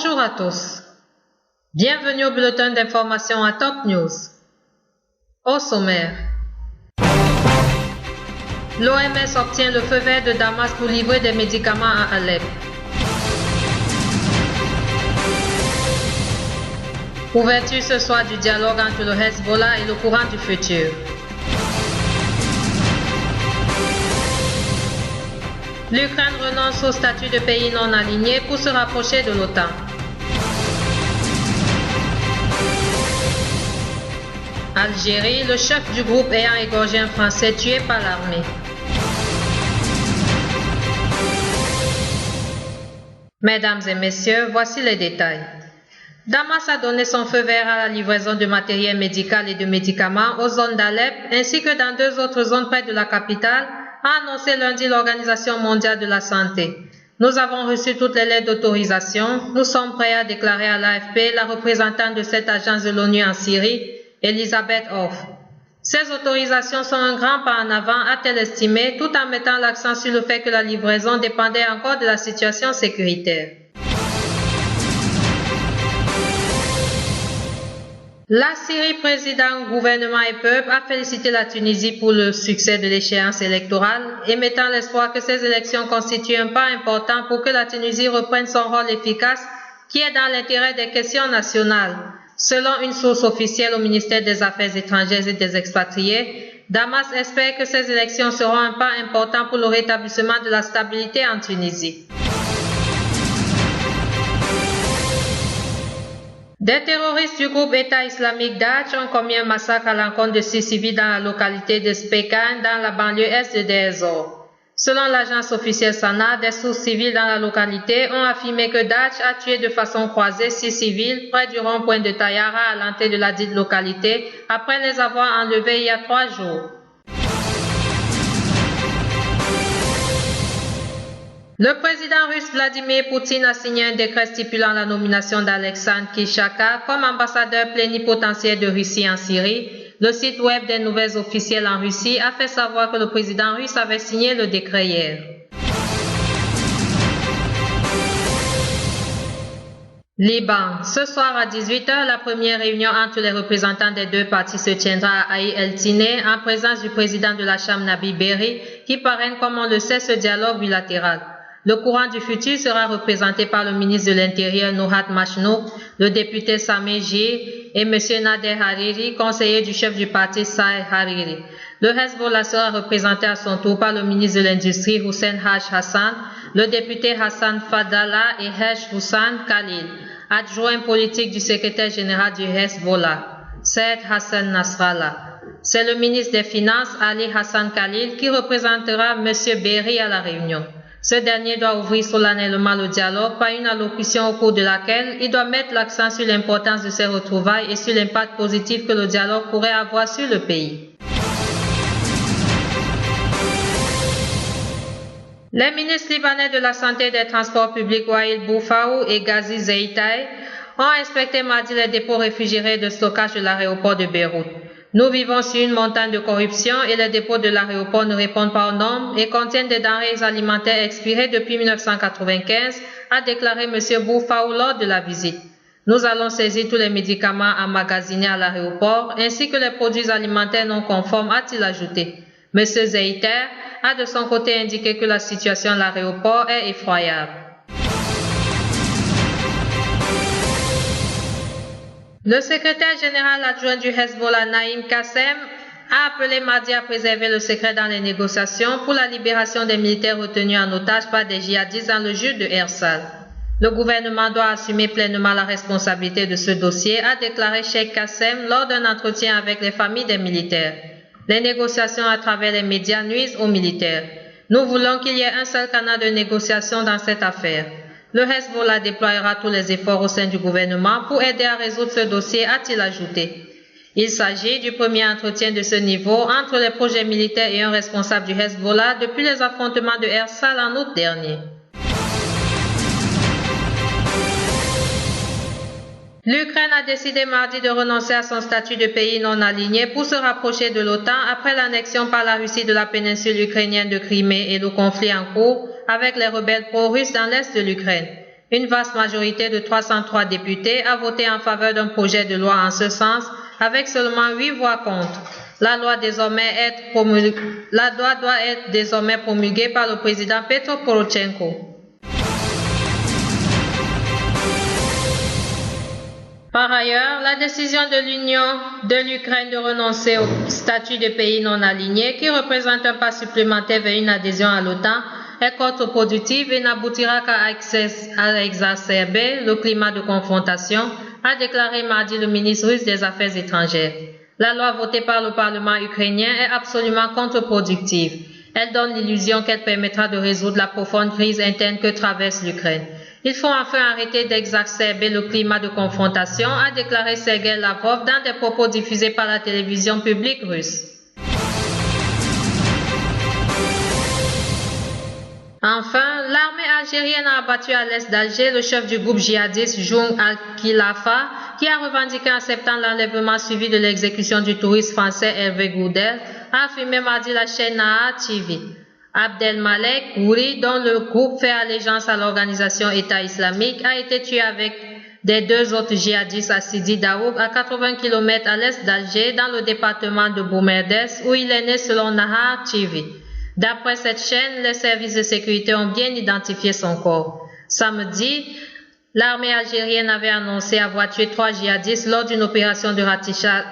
Bonjour à tous. Bienvenue au bulletin d'information à Top News. Au sommaire. L'OMS obtient le feu vert de Damas pour livrer des médicaments à Alep. Ouverture ce soir du dialogue entre le Hezbollah et le courant du futur. L'Ukraine renonce au statut de pays non aligné pour se rapprocher de l'OTAN. Algérie, le chef du groupe ayant égorgé un Français tué par l'armée. Mesdames et messieurs, voici les détails. Damas a donné son feu vert à la livraison de matériel médical et de médicaments aux zones d'Alep ainsi que dans 2 autres zones près de la capitale, a annoncé lundi l'Organisation mondiale de la santé. Nous avons reçu toutes les lettres d'autorisation. Nous sommes prêts à déclarer à l'AFP la représentante de cette agence de l'ONU en Syrie, Elisabeth Hoff. Ces autorisations sont un grand pas en avant, a-t-elle estimé, tout en mettant l'accent sur le fait que la livraison dépendait encore de la situation sécuritaire. La Syrie, président, gouvernement et peuple, a félicité la Tunisie pour le succès de l'échéance électorale, émettant l'espoir que ces élections constituent un pas important pour que la Tunisie reprenne son rôle efficace qui est dans l'intérêt des questions nationales. Selon une source officielle au ministère des Affaires étrangères et des expatriés, Damas espère que ces élections seront un pas important pour le rétablissement de la stabilité en Tunisie. Des terroristes du groupe État islamique Daesh ont commis un massacre à l'encontre de 6 civils dans la localité de Spekan, dans la banlieue est de Deir ez-Zor. Selon l'agence officielle Sana, des sources civiles dans la localité ont affirmé que Daesh a tué de façon croisée 6 civils près du rond-point de Tayara à l'entrée de la dite localité après les avoir enlevés il y a 3 jours. Le président russe Vladimir Poutine a signé un décret stipulant la nomination d'Alexandre Kishaka comme ambassadeur plénipotentiaire de Russie en Syrie. Le site web des nouvelles officielles en Russie a fait savoir que le président russe avait signé le décret hier. Liban. Ce soir à 18 h, la première réunion entre les représentants des 2 partis se tiendra à Haï El-Tineh en présence du président de la Chambre Nabi Berri qui parraine, comme on le sait, ce dialogue bilatéral. Le courant du futur sera représenté par le ministre de l'Intérieur Nohat Machnouk, le député Sameh Jir et M. Nader Hariri, conseiller du chef du parti Saïd Hariri. Le Hezbollah sera représenté à son tour par le ministre de l'Industrie Hussein Haj Hassan, le député Hassan Fadlallah et Haj Hussan Khalil, adjoint politique du secrétaire général du Hezbollah, Saïd Hassan Nasrallah. C'est le ministre des Finances Ali Hassan Khalil qui représentera M. Berri à la réunion. Ce dernier doit ouvrir solennellement le dialogue par une allocution au cours de laquelle il doit mettre l'accent sur l'importance de ces retrouvailles et sur l'impact positif que le dialogue pourrait avoir sur le pays. Les ministres libanais de la Santé et des Transports publics Wael Boufaou et Ghazi Zeitaï ont inspecté mardi les dépôts réfrigérés de stockage de l'aéroport de Beyrouth. Nous vivons sur une montagne de corruption et les dépôts de l'aéroport ne répondent pas aux normes et contiennent des denrées alimentaires expirées depuis 1995, a déclaré M. Boufaou lors de la visite. Nous allons saisir tous les médicaments emmagasinés à l'aéroport ainsi que les produits alimentaires non conformes, a-t-il ajouté. M. Zeiter a de son côté indiqué que la situation à l'aéroport est effroyable. Le secrétaire général adjoint du Hezbollah, Naïm Kassem, a appelé mardi à préserver le secret dans les négociations pour la libération des militaires retenus en otage par des djihadistes dans le jute de Ersal. Le gouvernement doit assumer pleinement la responsabilité de ce dossier, a déclaré Cheikh Kassem lors d'un entretien avec les familles des militaires. Les négociations à travers les médias nuisent aux militaires. Nous voulons qu'il y ait un seul canal de négociation dans cette affaire. Le Hezbollah déploiera tous les efforts au sein du gouvernement pour aider à résoudre ce dossier, a-t-il ajouté. Il s'agit du premier entretien de ce niveau entre les projets militaires et un responsable du Hezbollah depuis les affrontements de Ersal en août dernier. L'Ukraine a décidé mardi de renoncer à son statut de pays non aligné pour se rapprocher de l'OTAN après l'annexion par la Russie de la péninsule ukrainienne de Crimée et le conflit en cours avec les rebelles pro-russes dans l'est de l'Ukraine. Une vaste majorité de 303 députés a voté en faveur d'un projet de loi en ce sens, avec seulement 8 voix contre. La loi doit être désormais promulguée par le président Petro Porochenko. Par ailleurs, la décision de l'Union de l'Ukraine de renoncer au statut de pays non aligné, qui représente un pas supplémentaire vers une adhésion à l'OTAN, est contre-productive et n'aboutira qu'à exacerber le climat de confrontation, a déclaré mardi le ministre russe des Affaires étrangères. La loi votée par le Parlement ukrainien est absolument contre-productive. Elle donne l'illusion qu'elle permettra de résoudre la profonde crise interne que traverse l'Ukraine. Il faut enfin arrêter d'exacerber le climat de confrontation, a déclaré Sergei Lavrov dans des propos diffusés par la télévision publique russe. Enfin, l'armée algérienne a abattu à l'est d'Alger le chef du groupe djihadiste Jung al-Khilafa, qui a revendiqué en septembre l'enlèvement suivi de l'exécution du touriste français Hervé Gourdel, a affirmé mardi la chaîne Naha TV. Abdelmalek Ghouri, dont le groupe fait allégeance à l'organisation État islamique, a été tué avec des 2 autres djihadistes à Sidi Daouk, à 80 km à l'est d'Alger, dans le département de Boumerdès, où il est né selon Naha TV. D'après cette chaîne, les services de sécurité ont bien identifié son corps. Samedi, l'armée algérienne avait annoncé avoir tué 3 djihadistes lors d'une opération de ratissage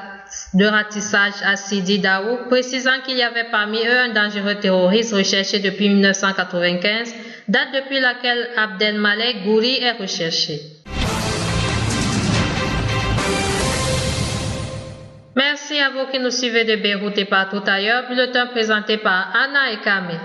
à Sidi Daouk, précisant qu'il y avait parmi eux un dangereux terroriste recherché depuis 1995, date depuis laquelle Abdelmalek Ghouri est recherché. Merci à vous qui nous suivez de Beyrouth et partout ailleurs. Bulletin présenté par Anna et Camille.